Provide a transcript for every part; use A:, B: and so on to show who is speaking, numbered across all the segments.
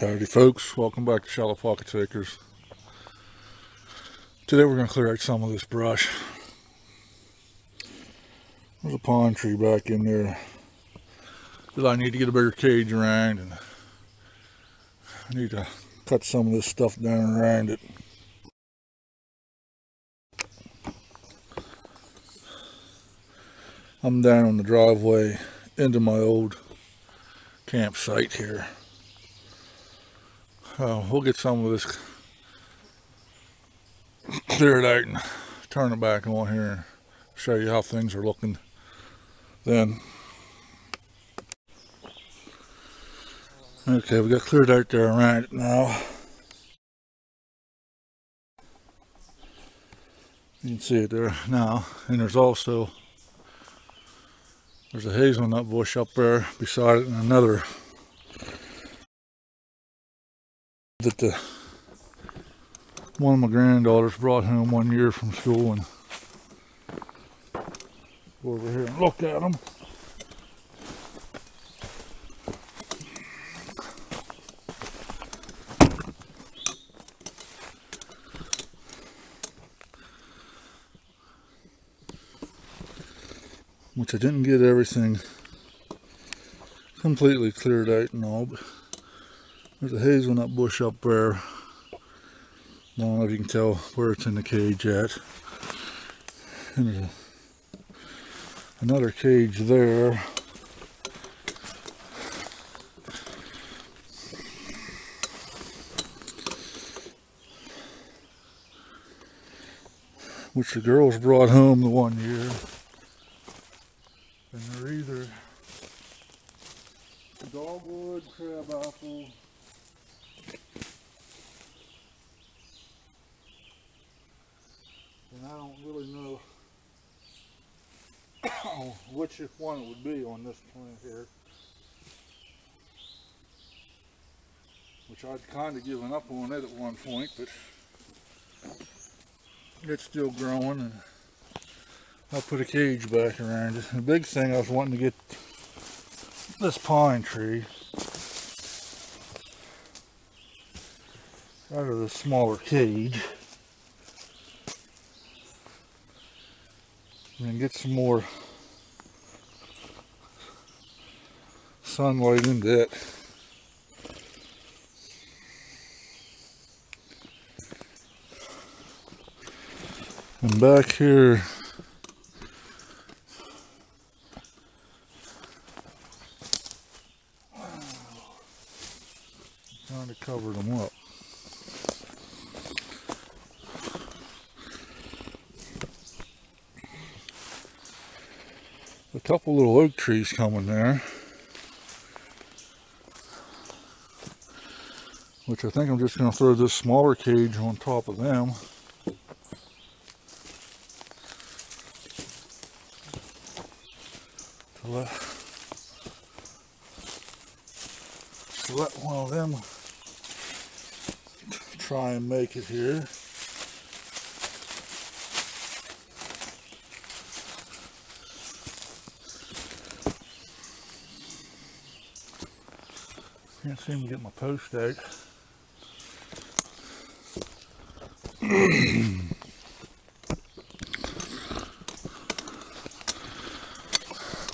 A: Howdy folks, welcome back to Shallow Pocket Takers. Today we're going to clear out some of this brush. There's a pine tree back in there that I need to get a bigger cage around, and I need to cut some of this stuff down around it. I'm down on the driveway into my old campsite here. We'll get some of this cleared out and turn it back on here and show you how things are looking then. Okay, we got cleared out there around it now. You can see it there now, and there's a hazelnut bush up there beside it, and another that one of my granddaughters brought home one year from school, and go over here and look at them. Which I didn't get everything completely cleared out and all, but there's a hazelnut bush up there. I don't know if you can tell where it's in the cage at. And there's another cage there. Which the girls brought home the one year. And they're either dogwood, crabapple, and I don't really know which one it would be on this plant here, which I'd kind of given up on it at one point, but it's still growing, and I'll put a cage back around it. The big thing, I was wanting to get this pine tree out of the smaller cage and get some more sunlight into it. And back here, trying to cover them up. A couple little oak trees coming there, which I think I'm just going to throw this smaller cage on top of them. To let one of them try and make it here. Can't seem to get my post out.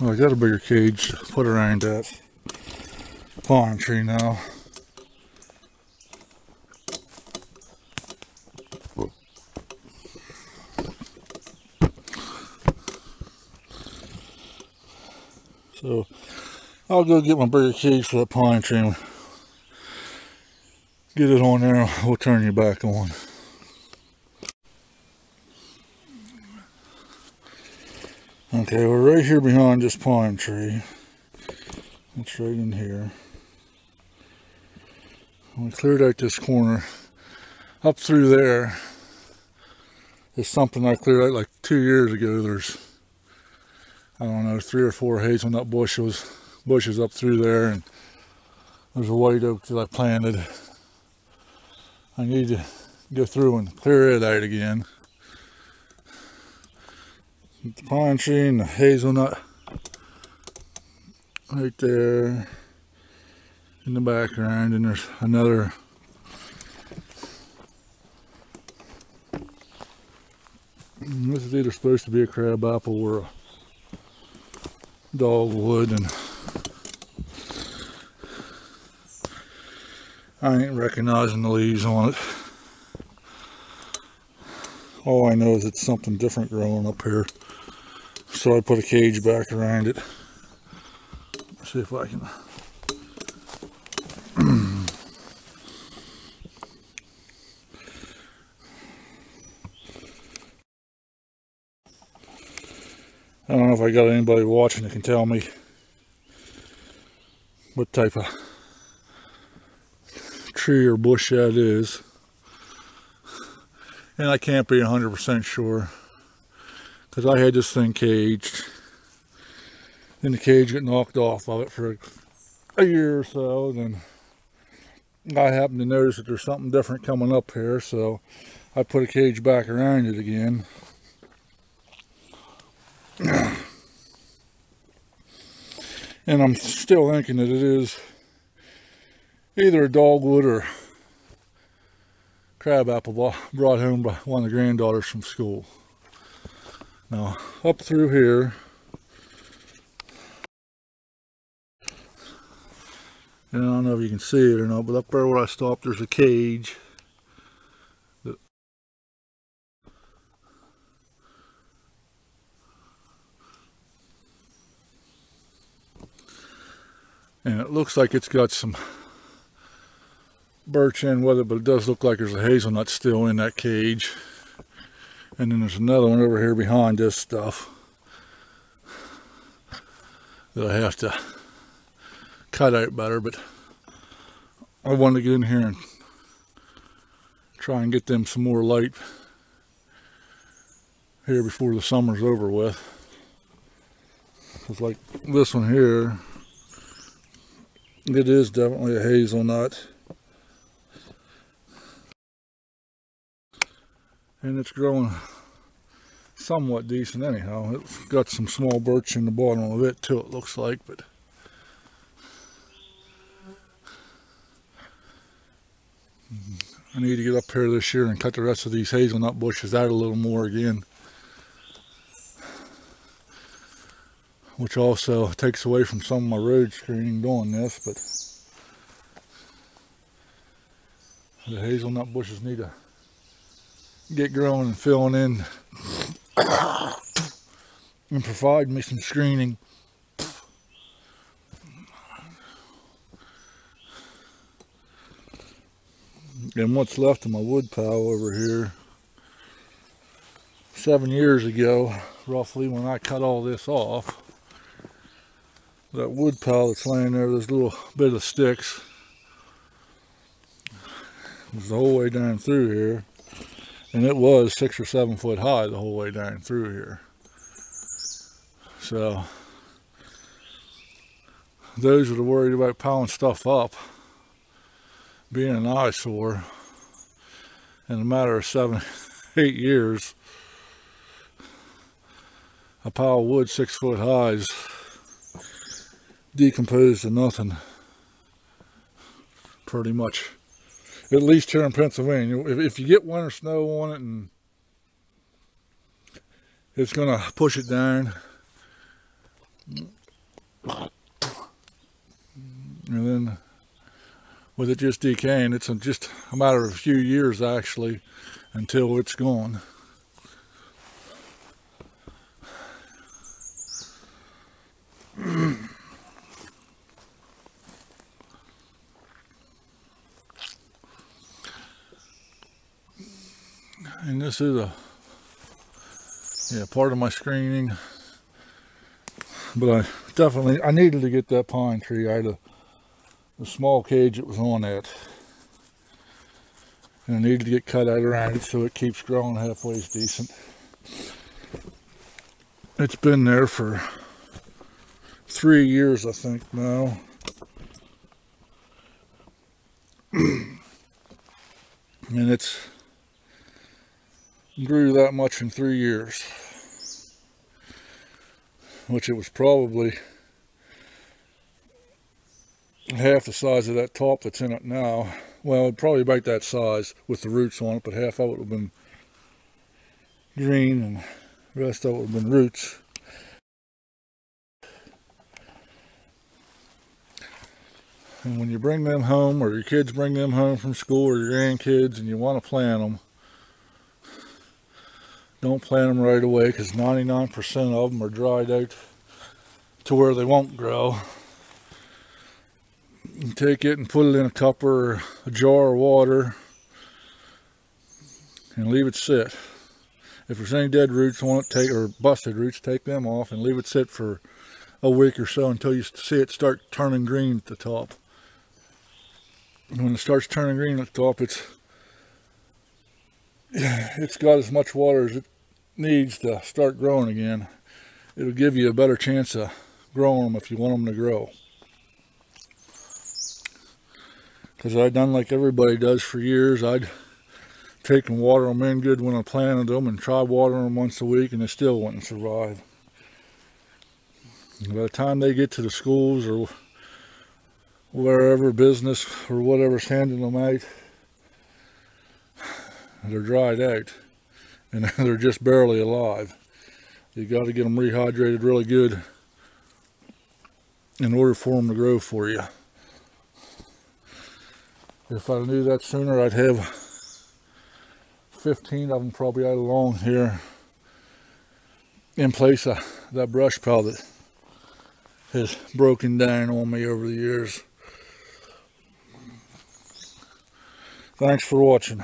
A: Well, I got a bigger cage to put around that pine tree now. So I'll go get my bigger cage for that pine tree and get it on there. We'll turn you back on. Okay, we're right here behind this pine tree. It's right in here. We cleared out this corner. Up through there is something I cleared out like 2 years ago. There's, I don't know, 3 or 4 hazelnut bushes up through there, and there's a white oak that I planted. I need to go through and clear it out again. The pine tree and the hazelnut right there. in the background, and there's another this is either supposed to be a crabapple or a dogwood, and I ain't recognizing the leaves on it. All I know is it's something different growing up here, so I put a cage back around it. See if I can I don't know if I got anybody watching that can tell me what type of tree or bush that is. And I can't be 100% sure, because I had this thing caged, and the cage got knocked off of it for a year or so. Then I happened to notice that there's something different coming up here, so I put a cage back around it again. And I'm still thinking that it is either a dogwood or crabapple brought home by one of the granddaughters from school. Now, up through here, and I don't know if you can see it or not, but up there where I stopped, there's a cage. And it looks like it's got some birch in with it, but it does look like there's a hazelnut still in that cage. And then there's another one over here behind this stuff that I have to cut out better, but I wanted to get in here and try and get them some more light here before the summer's over with. It's like this one here, it is definitely a hazelnut. And it's growing somewhat decent anyhow. It's got some small birch in the bottom of it too, it looks like, but I need to get up here this year and cut the rest of these hazelnut bushes out a little more again, which also takes away from some of my road screening doing this, but the hazelnut bushes need to get growing and filling in and provide me some screening. And what's left of my wood pile over here, 7 years ago roughly, when I cut all this off, that wood pile that's laying there, this little bit of sticks, was the whole way down through here, and it was 6 or 7 foot high the whole way down through here. So those that are worried about piling stuff up being an eyesore, in a matter of 7, 8 years, a pile of wood 6 foot high is decomposed to nothing, pretty much. At least here in Pennsylvania. If you get winter snow on it, and it's gonna push it down, and then with it just decaying, it's just a matter of a few years actually until it's gone. And this is part of my screening, but I needed to get that pine tree out of the small cage it was on that, and I needed to get cut out around it so it keeps growing halfway as decent. It's been there for 3 years, I think now. And it's grew that much in 3 years, which it was probably half the size of that top that's in it now. Well, it'd probably about that size with the roots on it, but half of it would have been green and the rest of it would have been roots. And when you bring them home, or your kids bring them home from school, or your grandkids, and you want to plant them, don't plant them right away, because 99% of them are dried out to where they won't grow. You take it and put it in a cup or a jar of water and leave it sit. If there's any dead roots on it, or busted roots, take them off and leave it sit for a week or so until you see it start turning green at the top. And when it starts turning green at the top, it's got as much water as it needs to start growing again. It'll give you a better chance of growing them if you want them to grow. Because I've done like everybody does for years. I'd take and water them in good when I planted them and try watering them once a week, and they still wouldn't survive. By the time they get to the schools or wherever, business or whatever's handing them out, they're dried out and they're just barely alive. You got to get them rehydrated really good in order for them to grow for you. If I knew that sooner, I'd have 15 of them probably out along here in place of that brush pile that has broken down on me over the years. Thanks for watching.